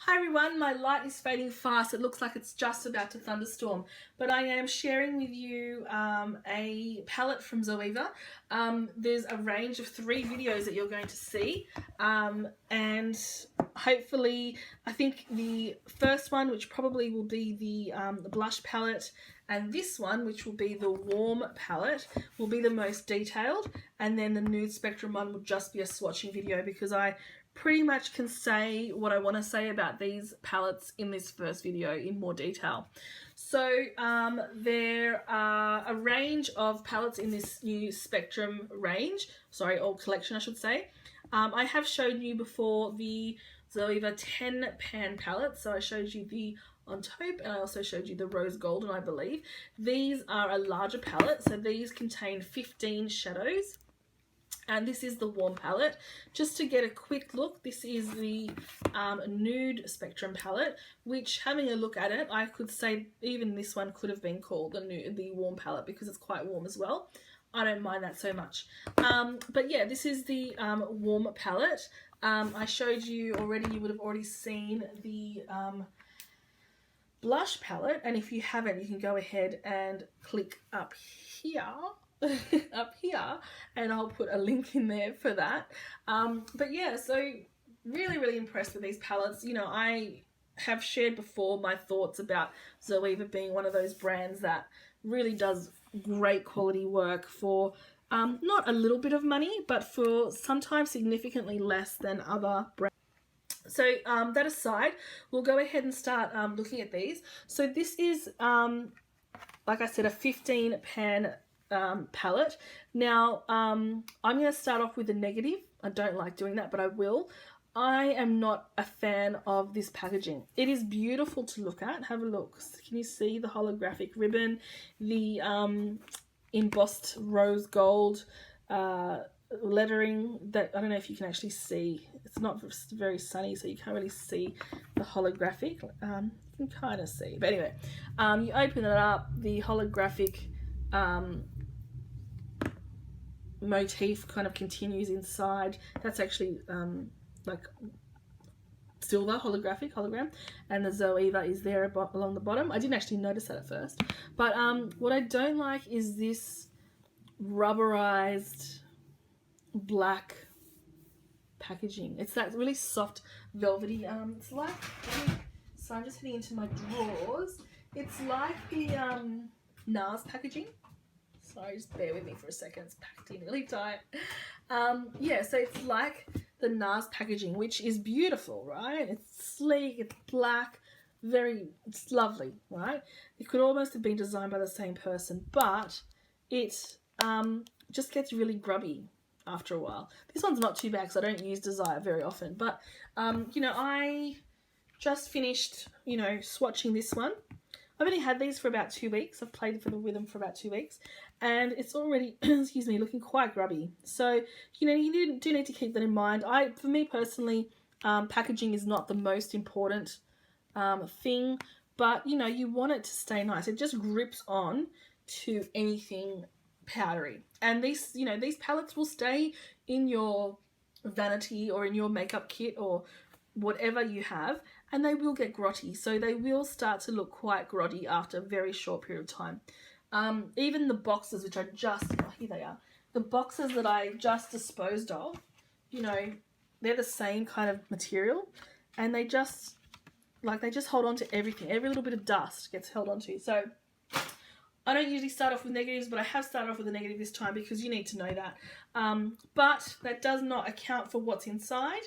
Hi everyone, my light is fading fast. It looks like it's just about to thunderstorm, but I am sharing with you a palette from Zoeva. There's a range of 3 videos that you're going to see, and hopefully I think the first one, which probably will be the blush palette, and this one, which will be the warm palette, will be the most detailed, and then the nude spectrum one will just be a swatching video because I pretty much can say what I want to say about these palettes in this first video in more detail. So there are a range of palettes in this new spectrum range, or collection I should say. I have shown you before the Zoeva 10 pan palette, so I showed you the on taupe and I also showed you the rose golden, I believe. These are a larger palette, so these contain 15 shadows. And this is the warm palette. Just to get a quick look, this is the nude spectrum palette, which, having a look at it, I could say even this one could have been called the warm palette because it's quite warm as well. I don't mind that so much. But yeah, this is the warm palette. I showed you already, you would have already seen the blush palette, and if you haven't, you can go ahead and click up here. Up here, and I'll put a link in there for that. But yeah, so really impressed with these palettes. You know, I have shared before my thoughts about Zoeva being one of those brands that really does great quality work for not a little bit of money, but for sometimes significantly less than other brands. So that aside, we'll go ahead and start looking at these. So this is, like I said, a 15 pan palette. Now I'm going to start off with the negative. I don't like doing that, but I will. I am not a fan of this packaging. It is beautiful to look at. Have a look. Can you see the holographic ribbon, the embossed rose gold lettering that I don't know if you can actually see. It's not very sunny, so you can't really see the holographic. You can kind of see, but anyway, you open it up, the holographic motif kind of continues inside. That's actually like silver hologram, and the Zoeva is there along the bottom. I didn't actually notice that at first, but what I don't like is this rubberized black packaging. It's that really soft velvety, it's like, so I'm just heading into my drawers. It's like the NARS packaging. Sorry, just bear with me for a second. It's packed in really tight. Yeah, so it's like the NARS packaging, which is beautiful, right? It's sleek, it's black, it's lovely, right? It could almost have been designed by the same person, but it just gets really grubby after a while. This one's not too bad because I don't use Desire very often, but you know, I just finished, you know, swatching this one. I've only had these for about 2 weeks. I've played with them for about 2 weeks, and it's already, excuse me, looking quite grubby. So, you know, you do need to keep that in mind. For me personally, packaging is not the most important thing, but, you know, you want it to stay nice. It just grips on to anything powdery. And these, you know, these palettes will stay in your vanity or in your makeup kit or whatever you have, and they will get grotty. So they will start to look quite grotty after a very short period of time. Even the boxes, which I just, oh, here they are. The boxes that I just disposed of, you know, they're the same kind of material, and they just hold on to everything. Every little bit of dust gets held onto. So I don't usually start off with negatives, but I have started off with a negative this time because you need to know that. But that does not account for what's inside.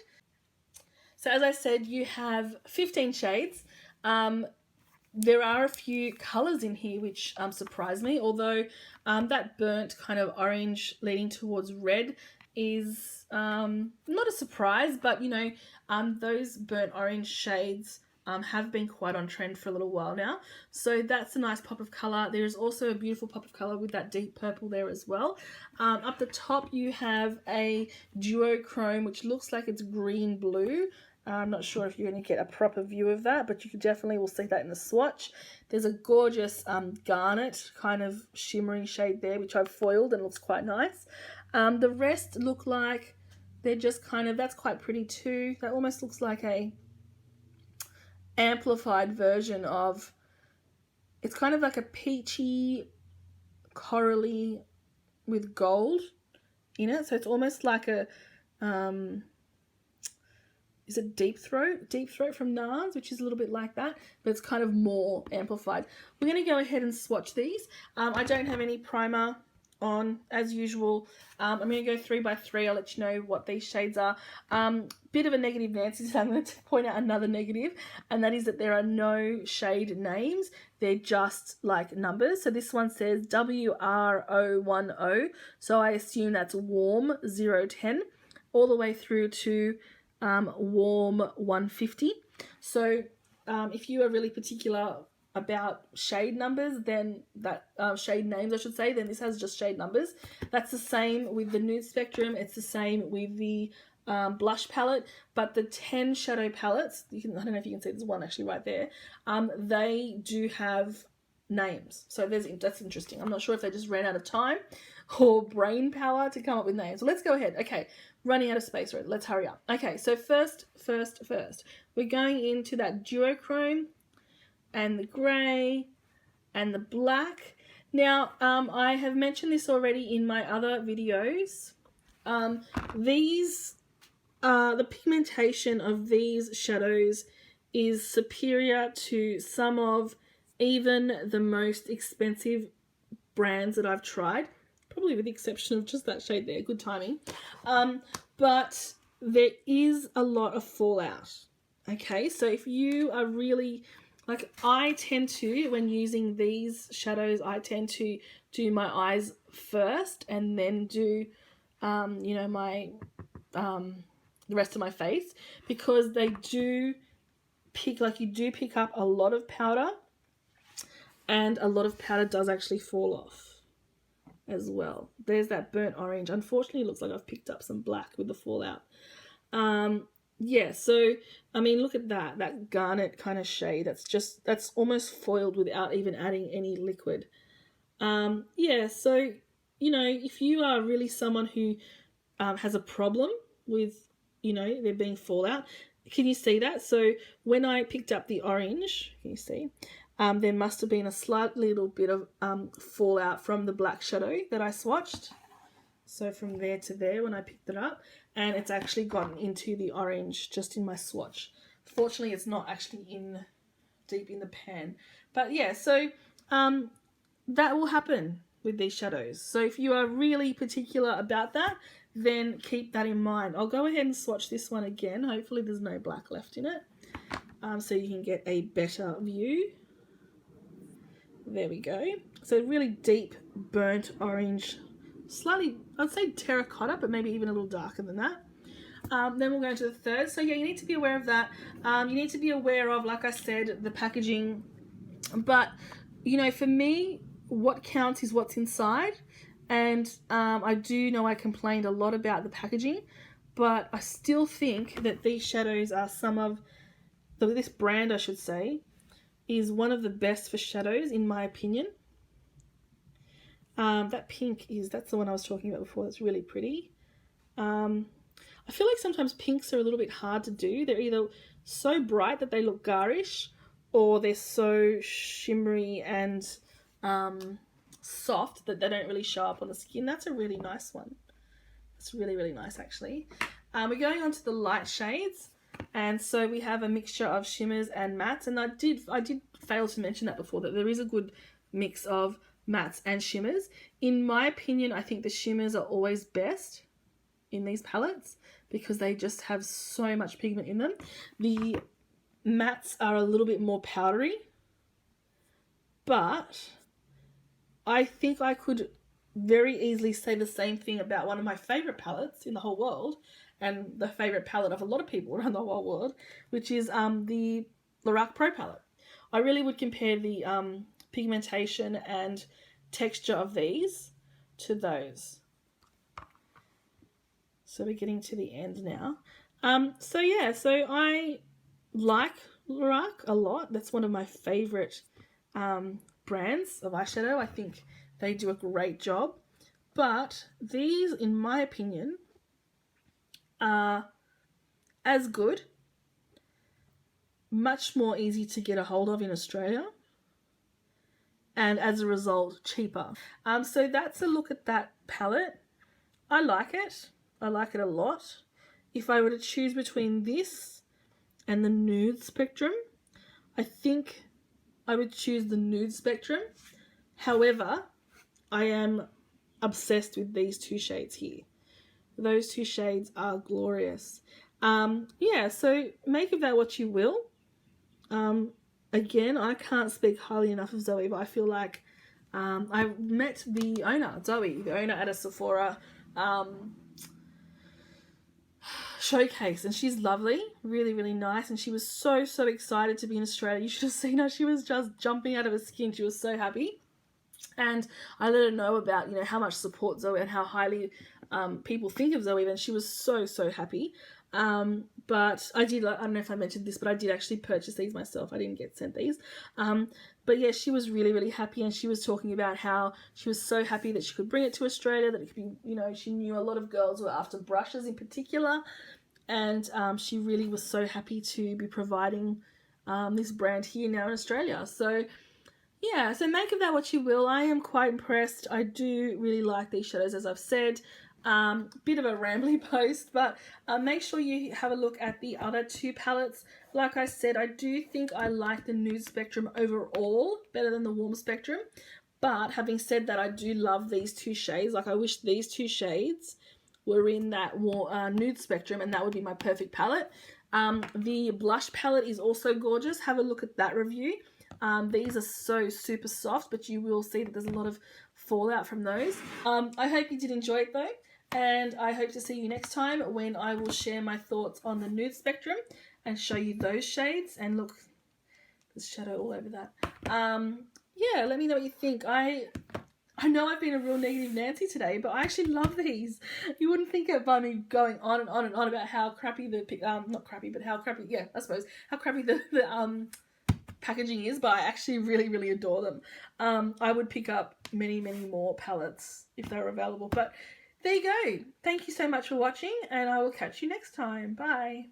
So as I said, you have 15 shades. There are a few colours in here which surprise me, although that burnt kind of orange leading towards red is not a surprise, but you know, those burnt orange shades have been quite on trend for a little while now. So that's a nice pop of colour. There is also a beautiful pop of colour with that deep purple there as well. Up the top you have a duochrome which looks like it's green-blue. I'm not sure if you're going to get a proper view of that, but you definitely will see that in the swatch. There's a gorgeous garnet kind of shimmering shade there, which I've foiled and looks quite nice. The rest look like they're just kind of, that's quite pretty too. That almost looks like a amplified version of, it's kind of like a peachy, corally with gold in it. So it's almost like a, is it Deep Throat? Deep Throat from NARS, which is a little bit like that, but it's kind of more amplified. We're going to go ahead and swatch these. I don't have any primer on, as usual. I'm going to go 3 by 3. I'll let you know what these shades are. Bit of a negative Nancy, so I'm going to point out another negative, and that is that there are no shade names. They're just like numbers. So this one says WR010, so I assume that's warm 010, all the way through to warm 150. So if you are really particular about shade numbers, then that shade names I should say, then this has just shade numbers. That's the same with the nude spectrum. It's the same with the blush palette, but the 10 shadow palettes, I don't know if you can see, there's one actually right there, they do have names. So that's interesting. I'm not sure if they just ran out of time or brain power to come up with names. So let's go ahead. Okay, running out of space. Right, let's hurry up. Okay, so first, we're going into that duochrome and the grey and the black. Now, I have mentioned this already in my other videos. The pigmentation of these shadows is superior to some of even the most expensive brands that I've tried, probably with the exception of just that shade there. Good timing. But there is a lot of fallout. Okay, so if you are really, like, I tend to, when using these shadows, I tend to do my eyes first and then do, you know, my, the rest of my face, because they do pick, like, you do pick up a lot of powder, and a lot of powder does actually fall off as well. There's that burnt orange. Unfortunately, it looks like I've picked up some black with the fallout. Yeah, so, I mean, look at that garnet kind of shade. That's almost foiled without even adding any liquid. Yeah, so, you know, if you are really someone who has a problem with, you know, there being fallout, can you see that? So when I picked up the orange, can you see? There must have been a slight little bit of fallout from the black shadow that I swatched. So from there to there when I picked it up, and it's actually gotten into the orange just in my swatch. Fortunately, it's not actually deep in the pan. But yeah, so that will happen with these shadows. So if you are really particular about that, then keep that in mind. I'll go ahead and swatch this one again. Hopefully there's no black left in it, so you can get a better view. There we go. So really deep burnt orange, slightly, I'd say terracotta, but maybe even a little darker than that. Then we'll go into the third. So yeah, you need to be aware of that. You need to be aware of, like I said, the packaging. But, you know, for me, what counts is what's inside. And I do know I complained a lot about the packaging, but I still think that these shadows are some of, this brand I should say, is one of the best for shadows in my opinion. That pink that's the one I was talking about before. That's really pretty. I feel like sometimes pinks are a little bit hard to do. They're either so bright that they look garish, or they're so shimmery and soft that they don't really show up on the skin. That's a really nice one. It's really, really nice actually. We're going on to the light shades, and so we have a mixture of shimmers and mattes, and I did fail to mention that before, that there is a good mix of mattes and shimmers. In my opinion, I think the shimmers are always best in these palettes because they just have so much pigment in them. The mattes are a little bit more powdery, but I think I could very easily say the same thing about one of my favorite palettes in the whole world, and the favorite palette of a lot of people around the whole world, which is the Lorac Pro palette. I really would compare the pigmentation and texture of these to those. So we're getting to the end now. So yeah, so I like Lorac a lot. That's one of my favorite brands of eyeshadow. I think they do a great job. But these, in my opinion, are as good, much more easy to get a hold of in Australia, and as a result cheaper. So that's a look at that palette. I like it. I like it a lot. If I were to choose between this and the Nude Spectrum, I think I would choose the Nude Spectrum. However, I am obsessed with these two shades here. Those two shades are glorious. Yeah, so make of that what you will. Again, I can't speak highly enough of Zoeva. I feel like I met the owner, Zoe, the owner at a Sephora showcase, and she's lovely, really, really nice, and she was so excited to be in Australia. You should have seen her. She was just jumping out of her skin. She was so happy. And I let her know about, you know, how much support Zoe and how highly people think of Zoe, and she was so happy. But I don't know if I mentioned this, but I did actually purchase these myself. I didn't get sent these. But yeah, she was really happy, and she was talking about how she was so happy that she could bring it to Australia, that it could be, you know, she knew a lot of girls were after brushes in particular, and she really was so happy to be providing this brand here now in Australia. So yeah, so make of that what you will. I am quite impressed. I do really like these shadows, as I've said. Bit of a rambly post, but make sure you have a look at the other two palettes. Like I said, I do think I like the Nude Spectrum overall better than the Warm Spectrum. But having said that, I do love these two shades. Like, I wish these two shades were in that Nude Spectrum, and that would be my perfect palette. The blush palette is also gorgeous. Have a look at that review. These are so super soft, but you will see that there's a lot of fallout from those. I hope you did enjoy it though, and I hope to see you next time when I will share my thoughts on the Nude Spectrum and show you those shades. And look, there's shadow all over that. Yeah, let me know what you think. I know I've been a real negative Nancy today, but I actually love these. You wouldn't think it by me going on and on about how crappy the not crappy, but how crappy, yeah, I suppose, how crappy the packaging is, but I actually really adore them. I would pick up many more palettes if they were available. But there you go. Thank you so much for watching, and I will catch you next time. Bye.